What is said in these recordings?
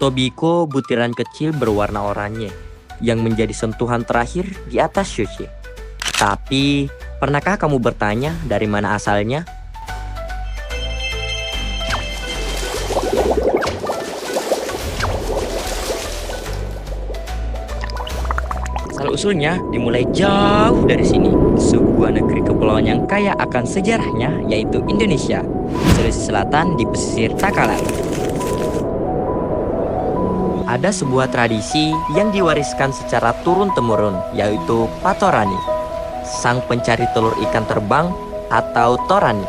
Tobiko butiran kecil berwarna oranye yang menjadi sentuhan terakhir di atas sushi. Tapi, pernahkah kamu bertanya dari mana asalnya? Asal-usulnya dimulai jauh dari sini, sebuah negeri kepulauan yang kaya akan sejarahnya yaitu Indonesia, Sulawesi Selatan di pesisir Takalar. Ada sebuah tradisi yang diwariskan secara turun-temurun, yaitu Patorani, sang pencari telur ikan terbang atau Torani.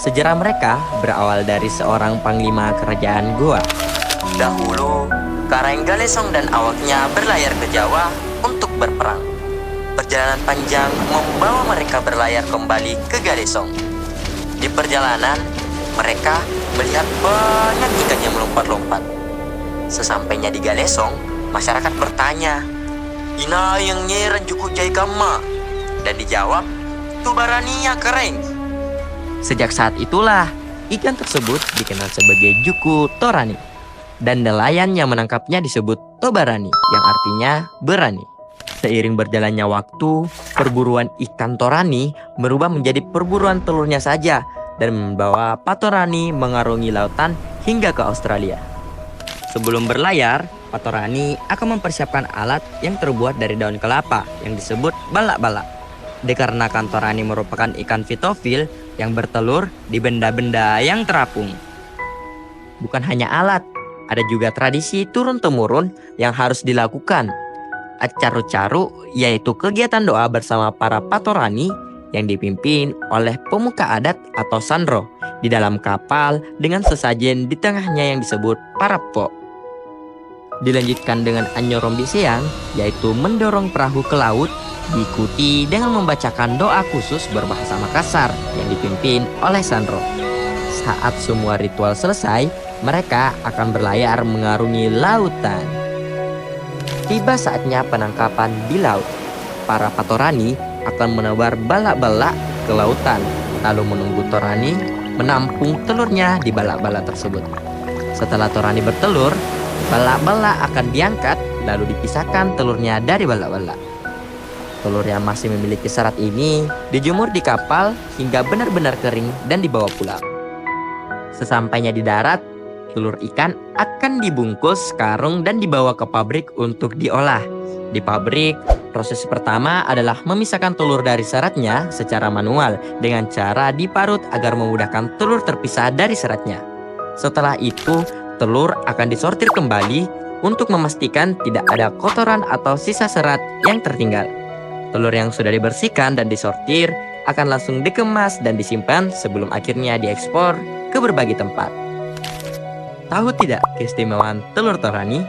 Sejarah mereka berawal dari seorang panglima kerajaan Goa. Dahulu, Karang Galesong dan awaknya berlayar ke Jawa untuk berperang. Perjalanan panjang membawa mereka berlayar kembali ke Galesong. Di perjalanan, mereka melihat banyak ikan yang melompat-lompat. Sesampainya di Galesong, masyarakat bertanya, "Ina yang nyeran juku jai kama?" Dan dijawab, "Tubarania kering." Sejak saat itulah, ikan tersebut dikenal sebagai juku torani. Dan nelayan yang menangkapnya disebut tobarani, yang artinya berani. Seiring berjalannya waktu, perburuan ikan torani berubah menjadi perburuan telurnya saja dan membawa patorani mengarungi lautan hingga ke Australia. Sebelum berlayar, Patorani akan mempersiapkan alat yang terbuat dari daun kelapa yang disebut balak-balak. Dikarenakan torani merupakan ikan fitofil yang bertelur di benda-benda yang terapung. Bukan hanya alat, ada juga tradisi turun-temurun yang harus dilakukan. Acaru-caru yaitu kegiatan doa bersama para patorani yang dipimpin oleh pemuka adat atau sandro di dalam kapal dengan sesajen di tengahnya yang disebut parapo. Dilanjutkan dengan Anyorombi Seang, yaitu mendorong perahu ke laut, diikuti dengan membacakan doa khusus berbahasa Makassar yang dipimpin oleh Sandro. Saat semua ritual selesai, mereka akan berlayar mengarungi lautan. Tiba saatnya penangkapan di laut. Para patorani akan menebar balak-balak ke lautan, lalu menunggu torani menampung telurnya di balak-balak tersebut. Setelah torani bertelur, balak-balak akan diangkat lalu dipisahkan telurnya dari balak-balak. Telur yang masih memiliki serat ini dijemur di kapal hingga benar-benar kering dan dibawa pulang. Sesampainya di darat, telur ikan akan dibungkus karung dan dibawa ke pabrik untuk diolah. Di pabrik, proses pertama adalah memisahkan telur dari seratnya secara manual dengan cara diparut agar memudahkan telur terpisah dari seratnya. Setelah itu, telur akan disortir kembali untuk memastikan tidak ada kotoran atau sisa serat yang tertinggal. Telur yang sudah dibersihkan dan disortir akan langsung dikemas dan disimpan sebelum akhirnya diekspor ke berbagai tempat. Tahu tidak keistimewaan telur torani?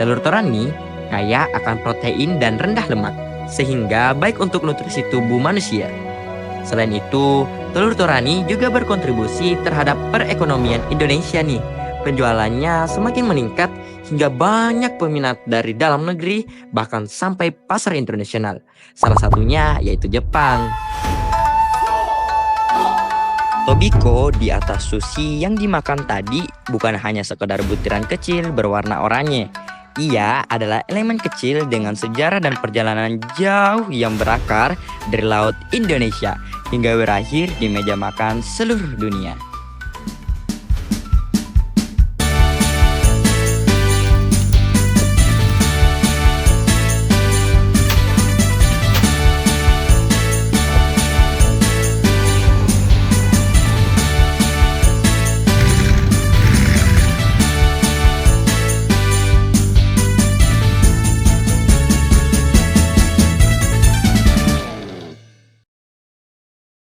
Telur torani kaya akan protein dan rendah lemak, sehingga baik untuk nutrisi tubuh manusia. Selain itu, telur torani juga berkontribusi terhadap perekonomian Indonesia nih. Penjualannya semakin meningkat hingga banyak peminat dari dalam negeri bahkan sampai pasar internasional. Salah satunya yaitu Jepang. Tobiko di atas sushi yang dimakan tadi bukan hanya sekedar butiran kecil berwarna oranye. Ia adalah elemen kecil dengan sejarah dan perjalanan jauh yang berakar dari laut Indonesia hingga berakhir di meja makan seluruh dunia.